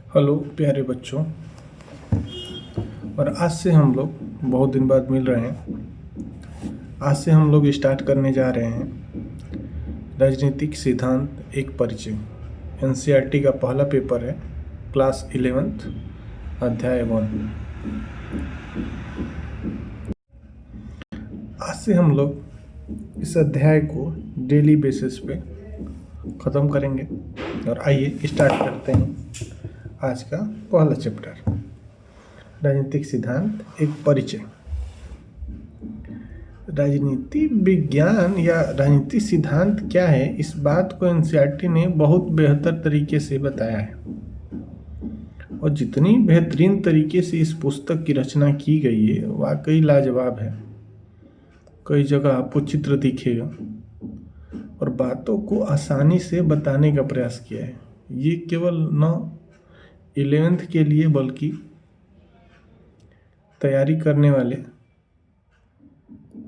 Hello प्यारे बच्चों। और आज से हम लोग बहुत दिन बाद मिल रहे हैं। आज से हम लोग स्टार्ट करने जा रहे हैं राजनीतिक सिद्धांत एक परिचय। एनसीईआरटी का पहला पेपर है, क्लास 11th अध्याय 1। आज से हम लोग इस अध्याय को डेली बेसिस पे ख़त्म करेंगे। और आइए स्टार्ट करते हैं आज का पहला चैप्टर, राजनीतिक सिद्धांत एक परिचय। राजनीति विज्ञान या राजनीतिक सिद्धांत क्या है, इस बात को एनसीईआरटी ने बहुत बेहतर तरीके से बताया है। और जितनी बेहतरीन तरीके से इस पुस्तक की रचना की गई है वाकई लाजवाब है। कई जगह आपको चित्र दिखेगा और बातों को आसानी से बताने का प्रयास किया है। ये केवल न 11th के लिए बल्कि तैयारी करने वाले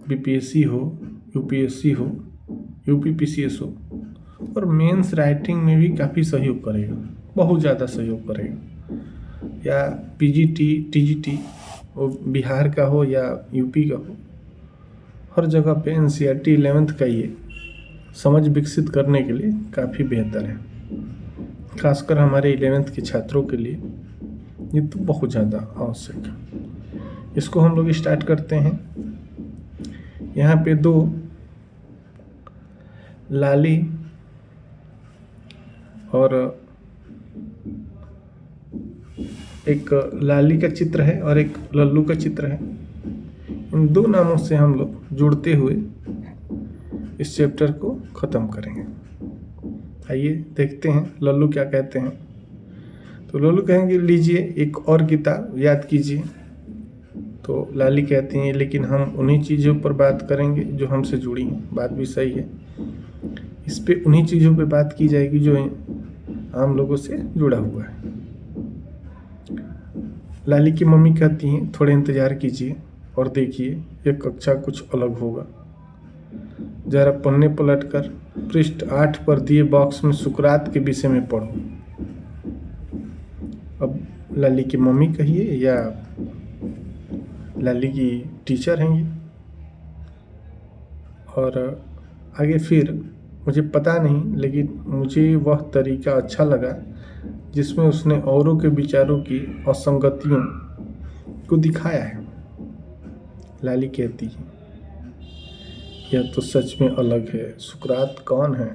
बीपीएससी हो, यूपीएससी हो, यूपीपीसीएस हो और मेंस राइटिंग में भी काफ़ी सहयोग करेगा, बहुत ज़्यादा सहयोग करेगा। या पीजीटी, टीजीटी वो बिहार का हो या यूपी का हो, हर जगह पे एनसीईआरटी 11th का ये समझ विकसित करने के लिए काफ़ी बेहतर है। खासकर हमारे 11th के छात्रों के लिए ये तो बहुत ज़्यादा आवश्यक है। इसको हम लोग स्टार्ट करते हैं। यहाँ पे दो लाली और एक लाली का चित्र है और एक लल्लू का चित्र है। इन दो नामों से हम लोग जुड़ते हुए इस चैप्टर को ख़त्म करेंगे। आइए देखते हैं लल्लू क्या कहते हैं। तो लल्लू कहेंगे लीजिए एक और किताब याद कीजिए। तो लाली कहती हैं लेकिन हम उन्हीं चीज़ों पर बात करेंगे जो हमसे जुड़ी हैं। बात भी सही है, इस पे उन्हीं चीज़ों पे बात की जाएगी जो आम लोगों से जुड़ा हुआ है। लाली की मम्मी कहती हैं थोड़े इंतज़ार कीजिए और देखिए यह कक्षा कुछ अलग होगा। जरा पन्ने पलटकर पृष्ठ 8 पर दिए बॉक्स में सुकरात के विषय में पढ़ो। अब लाली की मम्मी कहिए या लाली की टीचर हैं ये। और आगे फिर मुझे पता नहीं, लेकिन मुझे वह तरीका अच्छा लगा जिसमें उसने औरों के विचारों की असंगतियों को दिखाया है। लाली कहती है यह तो सच में अलग है। सुकरात कौन है?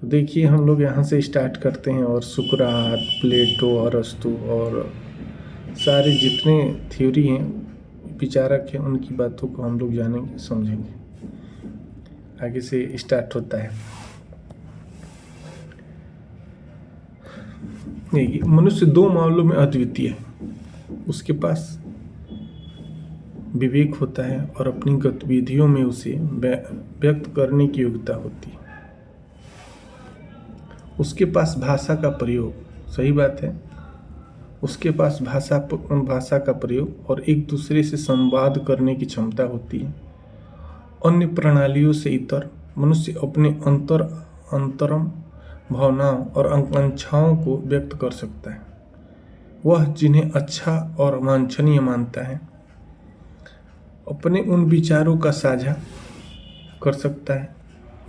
तो देखिए हम लोग यहाँ से स्टार्ट करते हैं और सुकरात, प्लेटो, अरस्तु और सारे जितने थ्योरी हैं, विचारक हैं, उनकी बातों को हम लोग जानेंगे, समझेंगे। आगे से स्टार्ट होता है। मनुष्य दो मामलों में अद्वितीय है। उसके पास विवेक होता है और अपनी गतिविधियों में उसे व्यक्त करने की योग्यता होती है। उसके पास भाषा का प्रयोग, सही बात है, उसके पास भाषा का प्रयोग और एक दूसरे से संवाद करने की क्षमता होती है। अन्य प्रणालियों से इतर मनुष्य अपने अंतरम भावनाओं और आकांक्षाओं को व्यक्त कर सकता है। वह जिन्हें अच्छा और वांछनीय मानता है अपने उन विचारों का साझा कर सकता है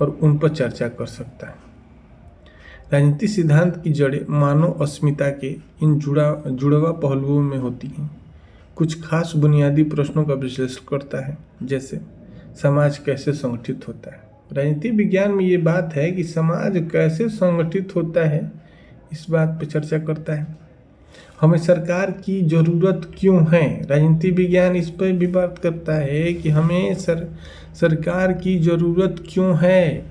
और उन पर चर्चा कर सकता है। राजनीतिक सिद्धांत की जड़ें मानव अस्मिता के इन जुड़वा पहलुओं में होती हैं। कुछ खास बुनियादी प्रश्नों का विश्लेषण करता है, जैसे समाज कैसे संगठित होता है। राजनीतिक विज्ञान में ये बात है कि समाज कैसे संगठित होता है, इस बात पर चर्चा करता है। हमें सरकार की ज़रूरत क्यों है, राजनीतिक विज्ञान इस पर भी बात करता है कि हमें सरकार की ज़रूरत क्यों है।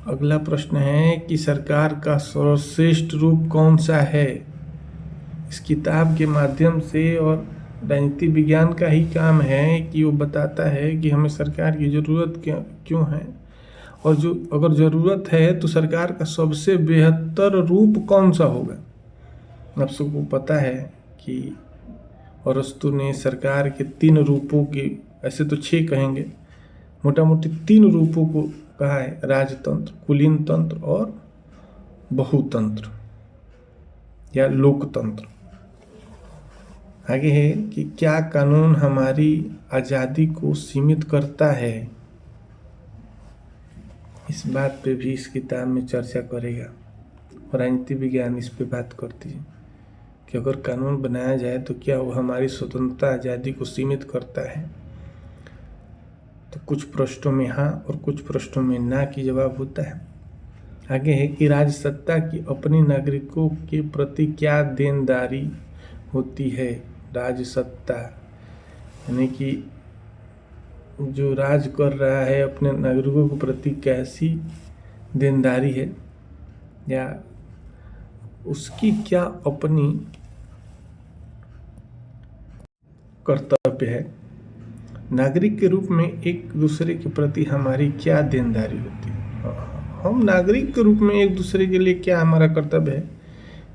अगला प्रश्न है कि सरकार का सर्वश्रेष्ठ रूप कौन सा है। इस किताब के माध्यम से, और राजनीतिक विज्ञान का ही काम है कि वो बताता है कि हमें सरकार की ज़रूरत क्यों है, और जो अगर ज़रूरत है तो सरकार का सबसे बेहतर रूप कौन सा होगा। आप सबको पता है कि अरस्तु ने सरकार के 3 रूपों की, ऐसे तो 6 कहेंगे, मोटा मोटी 3 रूपों को कहा है, राजतंत्र, कुलीन तंत्र और बहुतंत्र। या लोकतंत्र। आगे है कि क्या कानून हमारी आज़ादी को सीमित करता है। इस बात पे भी इस किताब में चर्चा करेगा और राजनीति विज्ञान इस पे बात करती है कि अगर कानून बनाया जाए तो क्या वो हमारी स्वतंत्रता आज़ादी को सीमित करता है। तो कुछ पृष्ठों में हाँ और कुछ पृष्ठों में ना की जवाब होता है। आगे है कि राजसत्ता की अपने नागरिकों के प्रति क्या देनदारी होती है। राजसत्ता यानी कि जो राज कर रहा है अपने नागरिकों के प्रति कैसी देनदारी है या उसकी क्या अपनी कर्तव्य है। नागरिक के रूप में एक दूसरे के प्रति हमारी क्या देनदारी होती है। हम नागरिक के रूप में एक दूसरे के लिए क्या हमारा कर्तव्य है,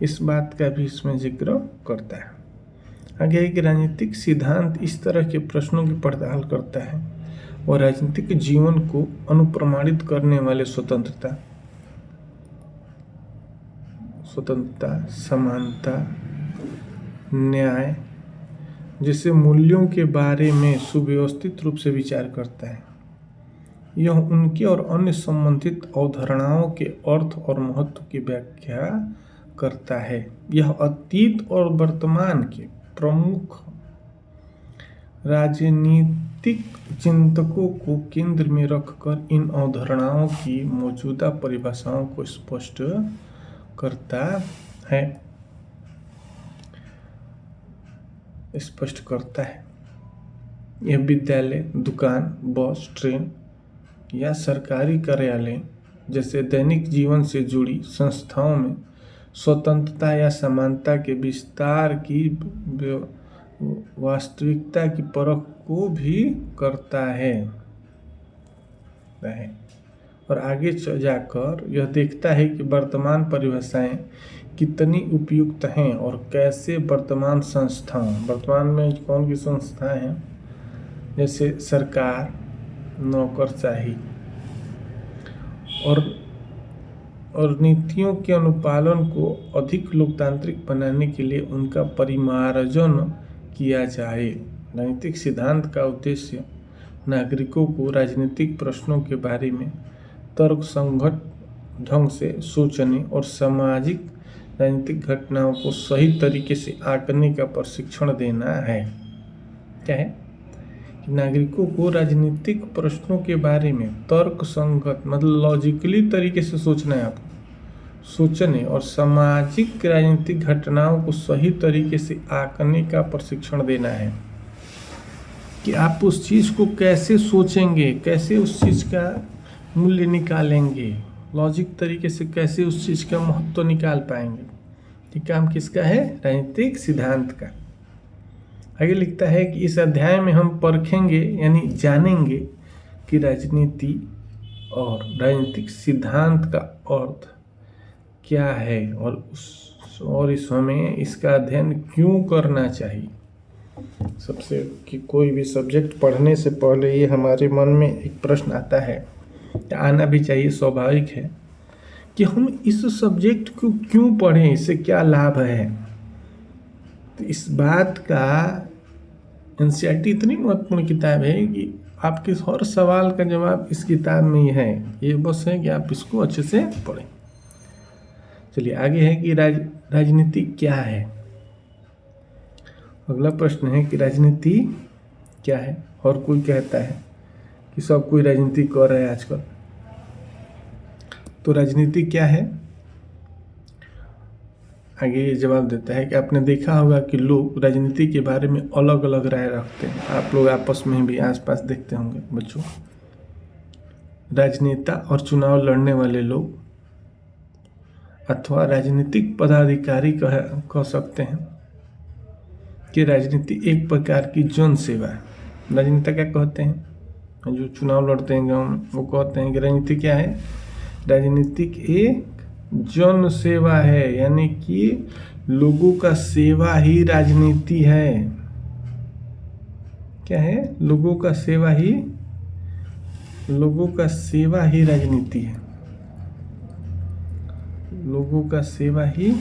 इस बात का भी इसमें जिक्र करता है। आगे है कि राजनीतिक सिद्धांत इस तरह के प्रश्नों की पड़ताल करता है और राजनीतिक जीवन को अनुप्रमाणित करने वाले स्वतंत्रता, समानता, न्याय जैसे मूल्यों के बारे में सुव्यवस्थित रूप से विचार करता है। यह उनके और अन्य संबंधित अवधारणाओं के अर्थ और महत्व की व्याख्या करता है। यह अतीत और वर्तमान के प्रमुख राजनीतिक चिंतकों को केंद्र में रखकर इन अवधारणाओं की मौजूदा परिभाषाओं को स्पष्ट करता है। यह विद्यालय, दुकान, बस, ट्रेन या सरकारी कार्यालय जैसे दैनिक जीवन से जुड़ी संस्थाओं में स्वतंत्रता या समानता के विस्तार की वास्तविकता की परख को भी करता है और आगे जाकर यह देखता है कि वर्तमान परिभाषाएं कितनी उपयुक्त हैं और कैसे वर्तमान में कौन की संस्थाएं हैं जैसे सरकार, नौकरशाही और नीतियों के अनुपालन को अधिक लोकतांत्रिक बनाने के लिए उनका परिमार्जन किया जाए। राजनीतिक सिद्धांत का उद्देश्य नागरिकों को राजनीतिक प्रश्नों के बारे में तर्कसंगत ढंग से सोचने और सामाजिक राजनीतिक घटनाओं को सही तरीके से आंकने का प्रशिक्षण देना है। क्या है कि नागरिकों को राजनीतिक प्रश्नों के बारे में तर्कसंगत मतलब लॉजिकली तरीके से सोचना है, आपको सोचने और सामाजिक राजनीतिक घटनाओं को सही तरीके से आंकने का प्रशिक्षण देना है कि आप उस चीज़ को कैसे सोचेंगे, कैसे उस चीज़ का मूल्य निकालेंगे, लॉजिक तरीके से कैसे उस चीज़ का महत्व निकाल पाएंगे। ये काम किसका है? राजनीतिक सिद्धांत का। आगे लिखता है कि इस अध्याय में हम परखेंगे यानी जानेंगे कि राजनीति और राजनीतिक सिद्धांत का अर्थ क्या है और इस हमें इसका अध्ययन क्यों करना चाहिए। सबसे कि कोई भी सब्जेक्ट पढ़ने से पहले ये हमारे मन में एक प्रश्न आता है, आना भी चाहिए, स्वाभाविक है कि हम इस सब्जेक्ट को क्यों पढ़ें, इससे क्या लाभ है। तो इस बात का एनसीईआरटी इतनी महत्वपूर्ण किताब है कि आपके हर सवाल का जवाब इस किताब में ही है। ये बस है कि आप इसको अच्छे से पढ़ें। चलिए आगे है कि राजनीति क्या है। अगला प्रश्न है कि राजनीति क्या है। और कोई कहता है कि सब कोई राजनीति कर रहा है आजकल, तो राजनीति क्या है। आगे ये जवाब देता है कि आपने देखा होगा कि लोग राजनीति के बारे में अलग अलग राय रखते हैं। आप लोग आपस में भी आसपास देखते होंगे बच्चों। राजनेता और चुनाव लड़ने वाले लोग अथवा राजनीतिक पदाधिकारी कह सकते हैं कि राजनीति एक प्रकार की जन सेवा है। राजनेता क्या कहते हैं, जो चुनाव लड़ते हैं गाँव में, वो कहते हैं कि राजनीति क्या है, राजनीतिक एक जन सेवा है, यानी कि लोगों का सेवा ही राजनीति है। क्या है, लोगों का सेवा ही राजनीति है। लोगों का सेवा ही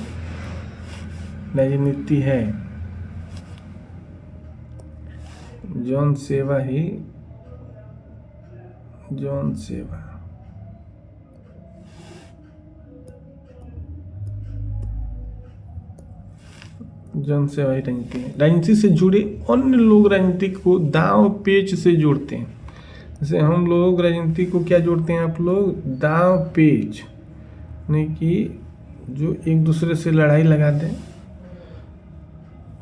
राजनीति है, जौन सेवा ही जौन सेवा। जन सेवा ही राजनीति है। राजनीति से जुड़े अन्य लोग राजनीति को दांव पेच से जोड़ते हैं। जैसे हम लोग राजनीति को क्या जोड़ते हैं, आप लोग दांव पेच, नहीं कि जो एक दूसरे से लड़ाई लगा दें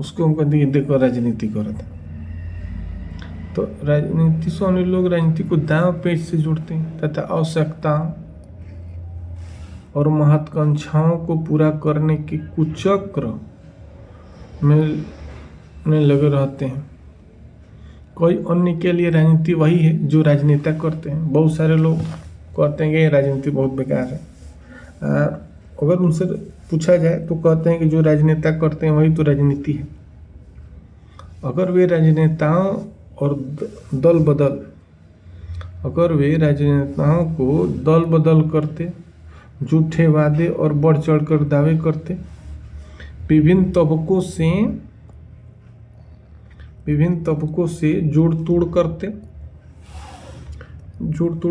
उसको हम कहते हैं देखो राजनीति कर था। तो राजनीति से अन्य लोग राजनीति को दांव पेच से जोड़ते हैं तथा आवश्यकताओं और महत्वाकांक्षाओं को पूरा करने के कुचक्र में लगे रहते हैं। कोई अन्य के लिए राजनीति वही है जो राजनेता करते हैं। बहुत सारे लोग कहते हैं कि राजनीति बहुत बेकार है। अगर उनसे पूछा जाए तो कहते हैं कि जो राजनेता करते हैं वही तो राजनीति है। अगर वे राजनेताओं को दल बदल करते, झूठे वादे और बढ़ चढ़कर दावे करते, विभिन्न तबकों से जोड़ तोड़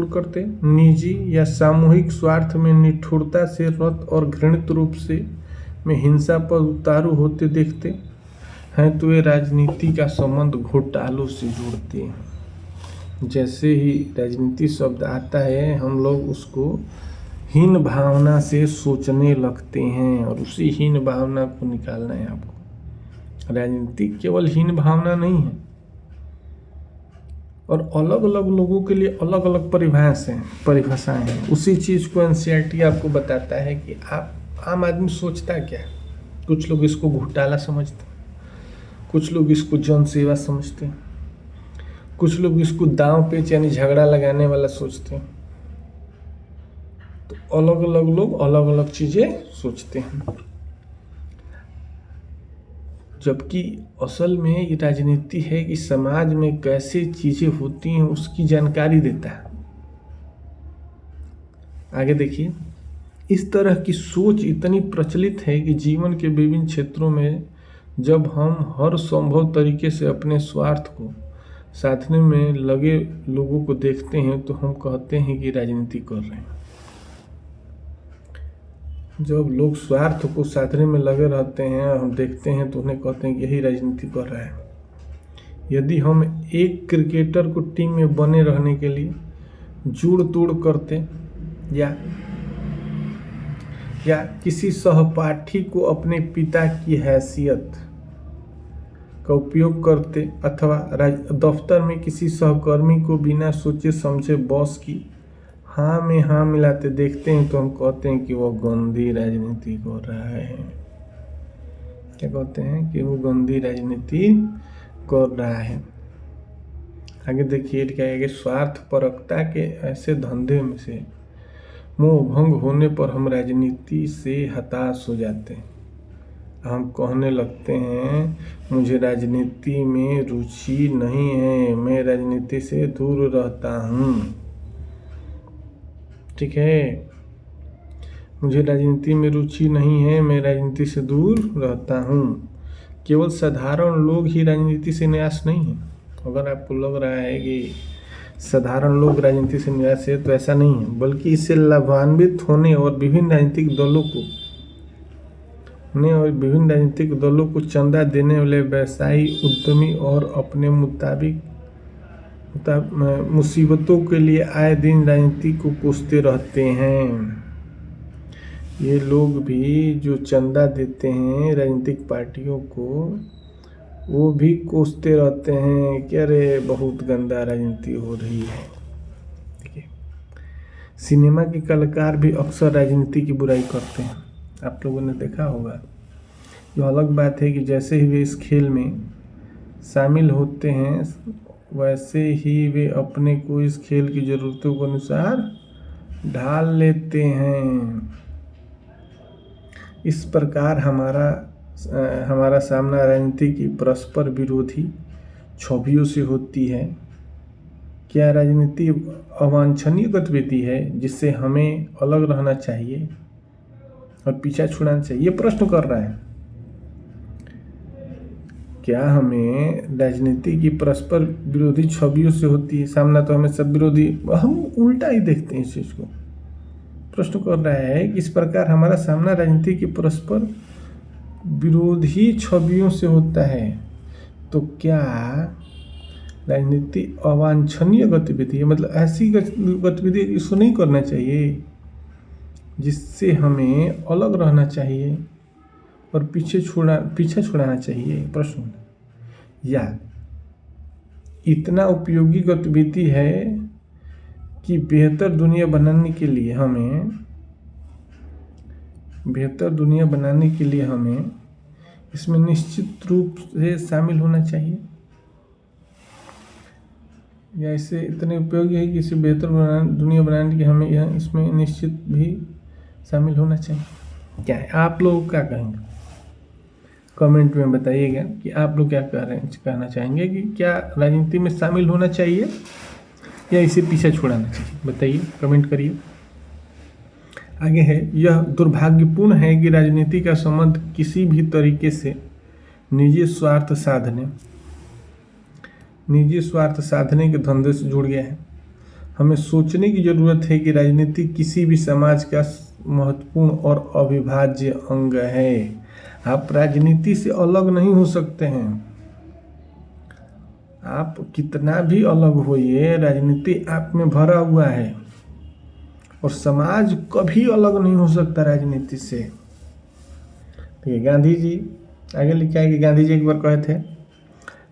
करते, निजी या सामूहिक स्वार्थ में निठुरता से रत और घृणित रूप से में हिंसा पर उतारू होते देखते हैं, तो ये राजनीति का संबंध घोटालों से जोड़ते हैं। जैसे ही राजनीति शब्द आता है हम लोग उसको हीन भावना से सोचने लगते हैं और उसी हीन भावना को निकालना है आपको। राजनीति केवल हीन भावना नहीं है और अलग अलग लोगों के लिए अलग अलग परिभाषाएं हैं। उसी चीज़ को एनसीईआरटी आपको बताता है कि आप आम आदमी सोचता क्या है। कुछ लोग इसको घोटाला समझते हैं, कुछ लोग इसको जन सेवा समझते हैं, कुछ लोग इसको दांव पेच यानी झगड़ा लगाने वाला सोचते हैं। तो अलग अलग लोग अलग अलग चीज़ें सोचते हैं, जबकि असल में ये राजनीति है कि समाज में कैसे चीज़ें होती हैं उसकी जानकारी देता है। आगे देखिए, इस तरह की सोच इतनी प्रचलित है कि जीवन के विभिन्न क्षेत्रों में जब हम हर संभव तरीके से अपने स्वार्थ को साधने में लगे लोगों को देखते हैं तो हम कहते हैं कि राजनीति कर रहे हैं। जब लोग स्वार्थ को साधने में लगे रहते हैं हम देखते हैं तो उन्हें कहते हैं कि यही राजनीति कर रहा है। यदि हम एक क्रिकेटर को टीम में बने रहने के लिए जुड़ तोड़ करते या किसी सहपाठी को अपने पिता की हैसियत का उपयोग करते अथवा दफ्तर में किसी सहकर्मी को बिना सोचे समझे बॉस की हाँ में हाँ मिलाते देखते हैं तो हम कहते हैं कि वो गंदी राजनीति कर रहा है। क्या कहते हैं कि वो गंदी राजनीति कर रहा है। आगे देखिए क्या है कि स्वार्थपरकता के ऐसे धंधे में से मोह भंग होने पर हम राजनीति से हताश हो जाते हैं। हम कहने लगते हैं मुझे राजनीति में रुचि नहीं है, मैं राजनीति से दूर रहता हूँ। ठीक है, मुझे राजनीति में रुचि नहीं है, मैं राजनीति से दूर रहता हूँ। केवल साधारण लोग ही राजनीति से निराश नहीं है। अगर आपको लग रहा है कि साधारण लोग राजनीति से निराश है तो ऐसा नहीं है, बल्कि इससे लाभान्वित होने और विभिन्न राजनीतिक दलों को चंदा देने वाले व्यवसायी, उद्यमी और अपने मुसीबतों के लिए आए दिन राजनीति को कोसते रहते हैं। ये लोग भी जो चंदा देते हैं राजनीतिक पार्टियों को वो भी कोसते रहते हैं कि अरे बहुत गंदा राजनीति हो रही है। देखिए, सिनेमा के कलाकार भी अक्सर राजनीति की बुराई करते हैं, आप लोगों ने देखा होगा। जो अलग बात है कि जैसे ही वे इस खेल में शामिल होते हैं वैसे ही वे अपने को इस खेल की ज़रूरतों के अनुसार ढाल लेते हैं। इस प्रकार हमारा सामना राजनीति की परस्पर विरोधी छवियों से होती है। क्या राजनीति अवांछनीय गतिविधि है जिससे हमें अलग रहना चाहिए और पीछा छुड़ाना चाहिए? ये प्रश्न कर रहा है। क्या हमें राजनीति की परस्पर विरोधी छवियों से होती है? सामना तो हमें सब विरोधी, हम उल्टा ही देखते हैं इस चीज़ को। प्रश्न कर रहा है कि इस प्रकार हमारा सामना राजनीति की परस्पर विरोधी छवियों से होता है, तो क्या राजनीति अवांछनीय गतिविधि है? मतलब ऐसी गतिविधि इसको नहीं करना चाहिए जिससे हमें अलग रहना चाहिए और पीछे छुड़ाना चाहिए। प्रश्न, या इतना उपयोगी गतिविधि है कि बेहतर दुनिया बनाने के लिए हमें इसमें निश्चित रूप से शामिल होना चाहिए, या इसे इतने उपयोगी है कि इसे बेहतर दुनिया बनाने के हमें यह इसमें निश्चित भी शामिल होना चाहिए? क्या है, आप लोग क्या कहेंगे? कमेंट में बताइएगा कि आप लोग क्या कहना चाहेंगे कि क्या राजनीति में शामिल होना चाहिए या इसे पीछे छुड़ाना चाहिए? बताइए, कमेंट करिए। आगे है, यह दुर्भाग्यपूर्ण है कि राजनीति का संबंध किसी भी तरीके से निजी स्वार्थ साधने के धंधे से जुड़ गया है। हमें सोचने की जरूरत है कि राजनीति किसी भी समाज का महत्वपूर्ण और अविभाज्य अंग है। आप राजनीति से अलग नहीं हो सकते हैं। आप कितना भी अलग होइए, राजनीति आप में भरा हुआ है और समाज कभी अलग नहीं हो सकता राजनीति से। तो गांधी जी आगे लिखा है कि गांधी जी एक बार कहे थे,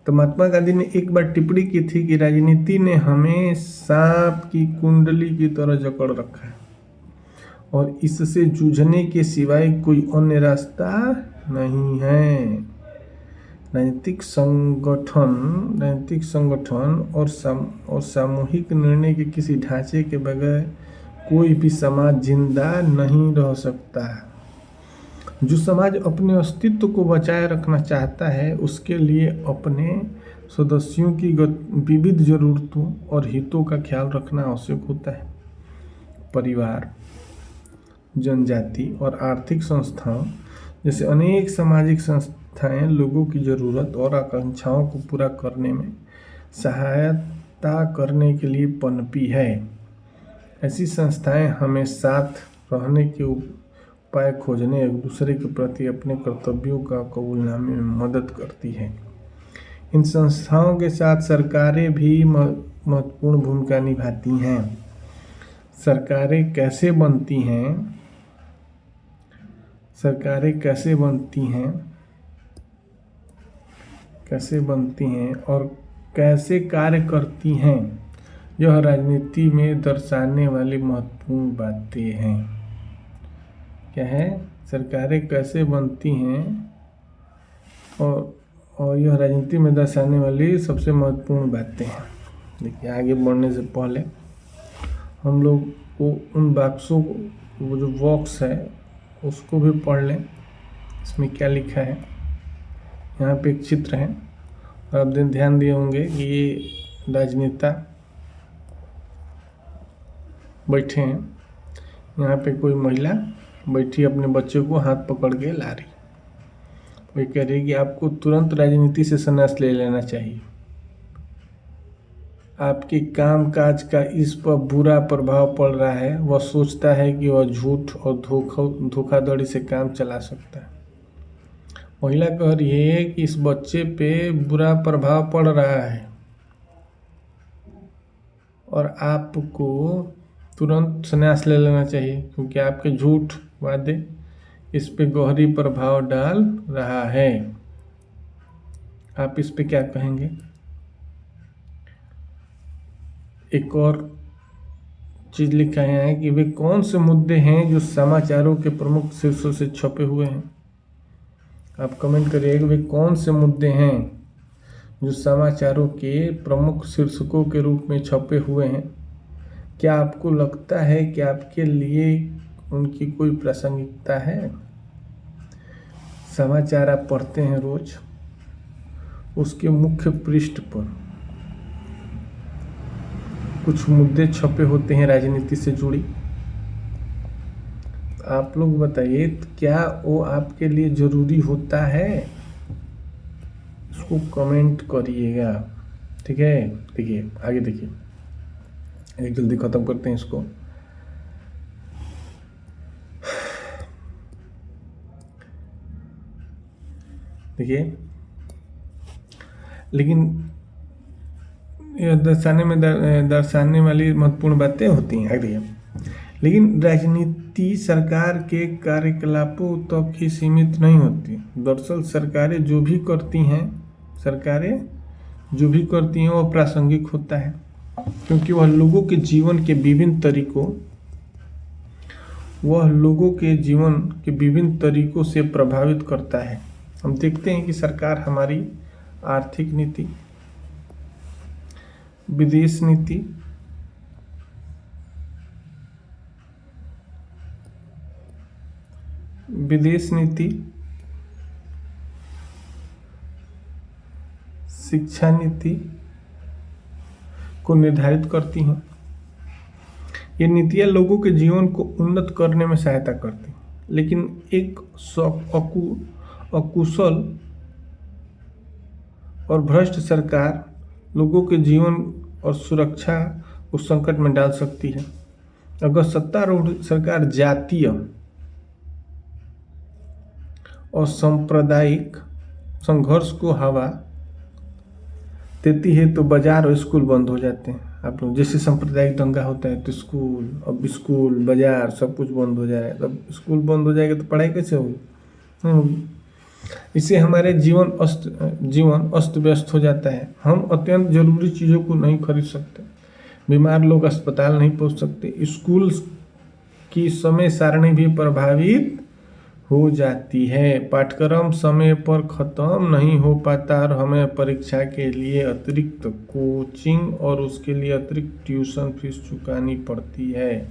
तो महात्मा गांधी ने एक बार टिप्पणी की थी कि राजनीति ने हमें सांप की कुंडली की तरह जकड़ रखा है और इससे जूझने के सिवाय कोई अन्य रास्ता नहीं है। राजनीतिक संगठन और सामूहिक निर्णय के किसी ढांचे के बगैर कोई भी समाज जिंदा नहीं रह सकता। जो समाज अपने अस्तित्व को बचाए रखना चाहता है, उसके लिए अपने सदस्यों की विविध जरूरतों और हितों का ख्याल रखना आवश्यक होता है। परिवार, जनजाति और आर्थिक संस्थाओं जैसे अनेक सामाजिक संस्थाएं लोगों की जरूरत और आकांक्षाओं को पूरा करने में सहायता करने के लिए पनपी है। ऐसी संस्थाएं हमें साथ रहने के उपाय खोजने, एक दूसरे के प्रति अपने कर्तव्यों का कबूलनामे में मदद करती है। इन संस्थाओं के साथ सरकारें भी महत्वपूर्ण भूमिका निभाती हैं। सरकारें कैसे बनती हैं और कैसे कार्य करती हैं, यह राजनीति में दर्शाने वाली महत्वपूर्ण बातें हैं। क्या है? सरकारें कैसे बनती हैं और यह राजनीति में दर्शाने वाली सबसे महत्वपूर्ण बातें हैं। देखिए, आगे बढ़ने से पहले हम लोग को उन बॉक्सों को, वो जो बॉक्स है उसको भी पढ़ लें। इसमें क्या लिखा है? यहाँ पे एक चित्र है और आप ध्यान दिए होंगे कि ये राजनेता बैठे हैं। यहाँ पे कोई महिला बैठी अपने बच्चे को हाथ पकड़ के ला रही। वो कह रही कि आपको तुरंत राजनीति से संन्यास ले लेना चाहिए। आपके काम काज का इस पर बुरा प्रभाव पड़ रहा है। वह सोचता है कि वह झूठ और धोखाधड़ी से काम चला सकता है। महिला कह रही है कि इस बच्चे पे बुरा प्रभाव पड़ रहा है और आपको तुरंत संन्यास ले लेना चाहिए, क्योंकि आपके झूठ वादे इस पे गहरी प्रभाव डाल रहा है। आप इस पे क्या कहेंगे? एक और चीज लिखा है कि वे कौन से मुद्दे हैं जो समाचारों के प्रमुख शीर्षों से छपे हुए हैं। आप कमेंट करिए कि वे कौन से मुद्दे हैं जो समाचारों के प्रमुख शीर्षकों के रूप में छपे हुए हैं। क्या आपको लगता है कि आपके लिए उनकी कोई प्रासंगिकता है? समाचार आप पढ़ते हैं रोज, उसके मुख्य पृष्ठ पर कुछ मुद्दे छपे होते हैं राजनीति से जुड़ी। आप लोग बताइए, क्या वो आपके लिए जरूरी होता है? उसको कमेंट करिएगा, ठीक है। देखिए आगे देखिए, एक जल्दी ख़त्म करते हैं इसको। देखिए, लेकिन यह दर्शाने वाली महत्वपूर्ण बातें होती हैं। आगे देखिए, लेकिन राजनीति सरकार के कार्यकलापों तक ही सीमित नहीं होती। दरअसल सरकारें जो भी करती हैं वो प्रासंगिक होता है, क्योंकि वह लोगों के जीवन के विभिन्न तरीकों से प्रभावित करता है। हम देखते हैं कि सरकार हमारी आर्थिक नीति, विदेश नीति, शिक्षा नीति को निर्धारित करती हैं। ये नीतियाँ लोगों के जीवन को उन्नत करने में सहायता करती हैं, लेकिन एक अकुशल और भ्रष्ट सरकार लोगों के जीवन और सुरक्षा को संकट में डाल सकती है। अगर सत्तारूढ़ सरकार जातीय और सांप्रदायिक संघर्ष को हवा देती है तो बाजार और स्कूल बंद हो जाते हैं। आप लोग जैसे सांप्रदायिक दंगा होता है तो स्कूल बाजार सब कुछ बंद हो जाए, तब स्कूल बंद हो जाएगा तो पढ़ाई कैसे होगी? इससे हमारे जीवन अस्त व्यस्त हो जाता है। हम अत्यंत जरूरी चीज़ों को नहीं खरीद सकते, बीमार लोग अस्पताल नहीं पहुंच सकते, स्कूल की समय सारणी भी प्रभावित हो जाती है, पाठ्यक्रम समय पर ख़त्म नहीं हो पाता और हमें परीक्षा के लिए अतिरिक्त कोचिंग और उसके लिए अतिरिक्त ट्यूशन फीस चुकानी पड़ती है।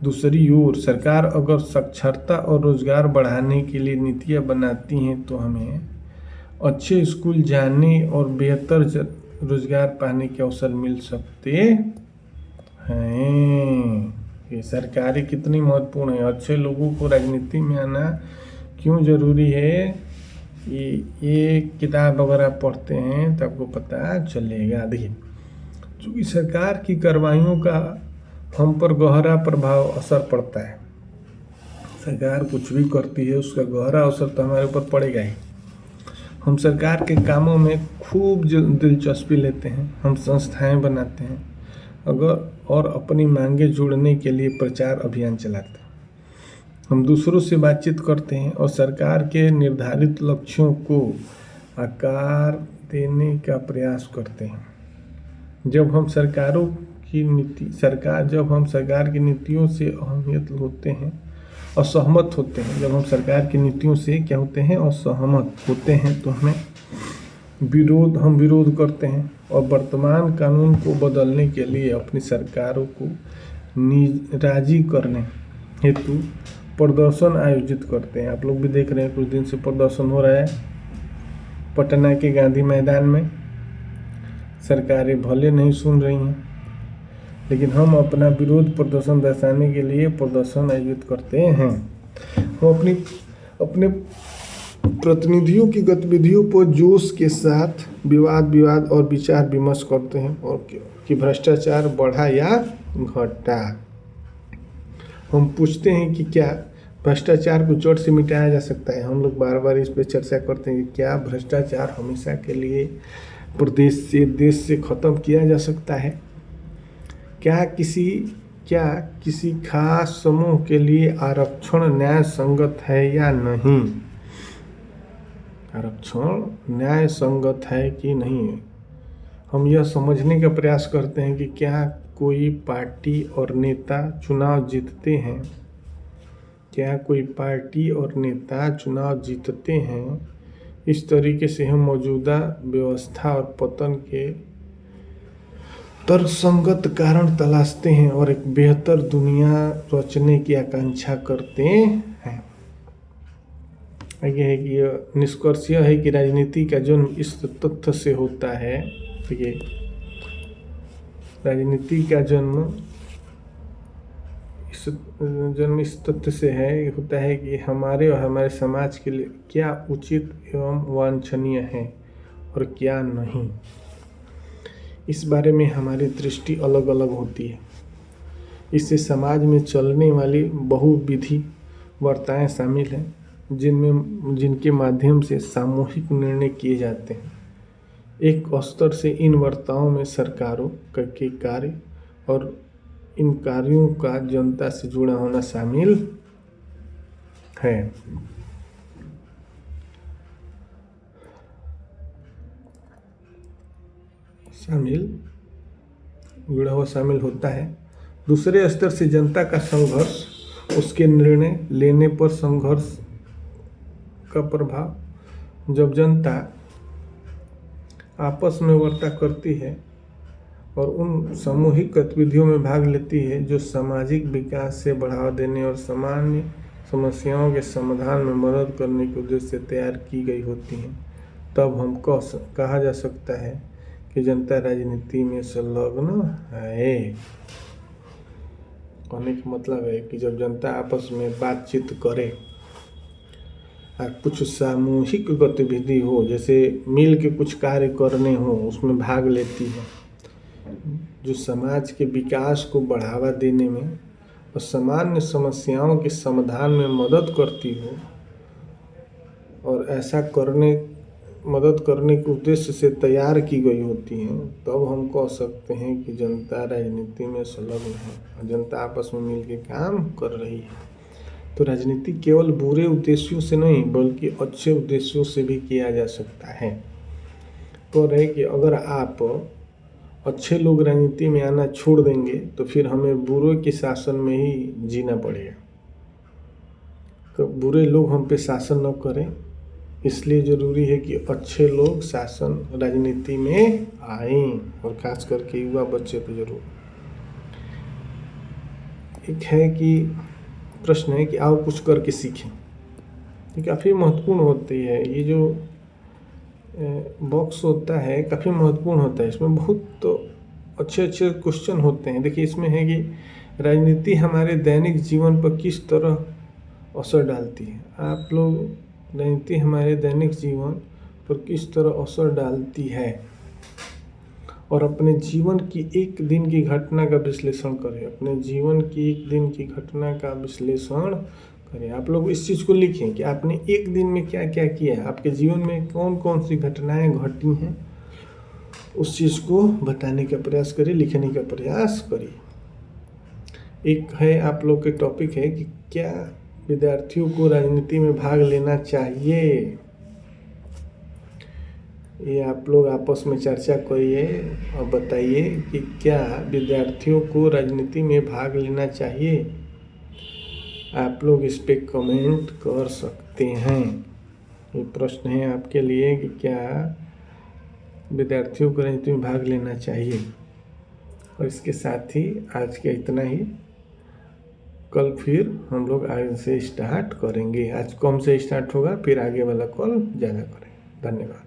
दूसरी ओर सरकार अगर साक्षरता और रोजगार बढ़ाने के लिए नीतियाँ बनाती हैं तो हमें अच्छे स्कूल जाने और बेहतर रोजगार पाने के अवसर मिल सकते हैं। ये सरकारें कितनी महत्वपूर्ण है। अच्छे लोगों को राजनीति में आना क्यों ज़रूरी है, ये किताब वगैरह पढ़ते हैं तो आपको पता चलेगा। देखिए, चूँकि सरकार की कार्रवाइयों का हम पर गहरा प्रभाव असर पड़ता है। सरकार कुछ भी करती है उसका गहरा असर तो हमारे ऊपर पड़ेगा ही। हम सरकार के कामों में खूब दिलचस्पी लेते हैं, हम संस्थाएं बनाते हैं और अपनी मांगे जोड़ने के लिए प्रचार अभियान चलाते हैं। हम दूसरों से बातचीत करते हैं और सरकार के निर्धारित लक्ष्यों को आकार देने का प्रयास करते हैं। जब हम सरकार की नीतियों से असहमत होते हैं, जब हम सरकार की नीतियों से क्या होते हैं, असहमत होते हैं, तो हम विरोध करते हैं और वर्तमान कानून को बदलने के लिए अपनी सरकारों को राजी करने हेतु प्रदर्शन आयोजित करते हैं। आप लोग भी देख रहे हैं कुछ दिन से प्रदर्शन हो रहा है पटना के गांधी मैदान में। सरकारें भले नहीं सुन रही हैं, लेकिन हम अपना विरोध प्रदर्शन दर्शाने के लिए प्रदर्शन आयोजित करते हैं। हम अपने प्रतिनिधियों की गतिविधियों पर जोश के साथ विवाद और विचार विमर्श करते हैं और कि भ्रष्टाचार बढ़ा या घटा। हम पूछते हैं कि क्या भ्रष्टाचार को जड़ से मिटाया जा सकता है। हम लोग बार बार इस पर चर्चा करते हैं कि क्या भ्रष्टाचार हमेशा के लिए प्रदेश से देश से ख़त्म किया जा सकता है। क्या किसी खास समूह के लिए आरक्षण न्याय संगत है या नहीं। आरक्षण न्याय संगत है कि नहीं है। हम यह समझने का प्रयास करते हैं कि क्या कोई पार्टी और नेता चुनाव जीतते हैं। इस तरीके से हम मौजूदा व्यवस्था और पतन के तर्कसंगत कारण तलाशते हैं और एक बेहतर दुनिया रचने की आकांक्षा करते हैं। आगे है कि यह निष्कर्ष यह है कि राजनीति का जन्म इस तथ्य से होता है। देखिए, राजनीति का जन्म इस जन्म इस तथ्य से है होता है कि हमारे और हमारे समाज के लिए क्या उचित एवं वांछनीय है और क्या नहीं, इस बारे में हमारी दृष्टि अलग अलग होती है। इससे समाज में चलने वाली बहुविधि वार्ताएं शामिल हैं जिनके माध्यम से सामूहिक निर्णय किए जाते हैं। एक स्तर से इन वार्ताओं में सरकारों के कार्य और इन कार्यों का जनता से जुड़ा होना शामिल है। जुड़ा हुआ शामिल होता है। दूसरे स्तर से जनता का संघर्ष, उसके निर्णय लेने पर संघर्ष का प्रभाव। जब जनता आपस में वार्ता करती है और उन सामूहिक गतिविधियों में भाग लेती है जो सामाजिक विकास से बढ़ावा देने और सामान्य समस्याओं के समाधान में मदद करने के उद्देश्य से तैयार की गई होती हैं, तब हमको कहा जा सकता है कि जनता राजनीति में संलग्न है। कहने का मतलब है कि जब जनता आपस में बातचीत करे और कुछ सामूहिक गतिविधि हो, जैसे मिल के कुछ कार्य करने हो, उसमें भाग लेती है, जो समाज के विकास को बढ़ावा देने में और सामान्य समस्याओं के समाधान में मदद करती हो, और ऐसा मदद करने के उद्देश्य से तैयार की गई होती हैं, तब हम कह सकते हैं कि जनता राजनीति में संलग्न है और जनता आपस में मिलकर काम कर रही है। तो राजनीति केवल बुरे उद्देश्यों से नहीं बल्कि अच्छे उद्देश्यों से भी किया जा सकता है। तो रहे कि अगर आप अच्छे लोग राजनीति में आना छोड़ देंगे तो फिर हमें बुरे के शासन में ही जीना पड़ेगा। तो बुरे लोग हम पे शासन न करें, इसलिए ज़रूरी है कि अच्छे लोग शासन राजनीति में आएं, और खास करके युवा बच्चे तो जरूर। एक है कि प्रश्न है कि आओ कुछ करके सीखें, ये काफ़ी महत्वपूर्ण होती है। ये जो बॉक्स होता है काफ़ी महत्वपूर्ण होता है, इसमें बहुत अच्छे क्वेश्चन होते हैं। देखिए इसमें है कि राजनीति हमारे दैनिक जीवन पर किस तरह असर डालती है। आप लोग राजनीति हमारे दैनिक जीवन पर किस तरह असर डालती है, और अपने जीवन की एक दिन की घटना का विश्लेषण करें। अपने जीवन की एक दिन की घटना का विश्लेषण करें। आप लोग इस चीज़ को लिखें कि आपने एक दिन में क्या क्या किया है, आपके जीवन में कौन कौन सी घटनाएं घटी हैं, उस चीज़ को बताने का प्रयास करिए, लिखने का प्रयास करिए। एक है आप लोग के टॉपिक है कि क्या विद्यार्थियों को राजनीति में भाग लेना चाहिए। ये आप लोग आपस में चर्चा करिए और बताइए कि क्या विद्यार्थियों को राजनीति में भाग लेना चाहिए। आप लोग इस पे कमेंट कर सकते हैं। ये प्रश्न है आपके लिए कि क्या विद्यार्थियों को राजनीति में भाग लेना चाहिए। और इसके साथ ही आज के इतना ही, कल फिर हम लोग आगे से स्टार्ट करेंगे। आज कम से स्टार्ट होगा, फिर आगे वाला कल ज़्यादा करेंगे। धन्यवाद।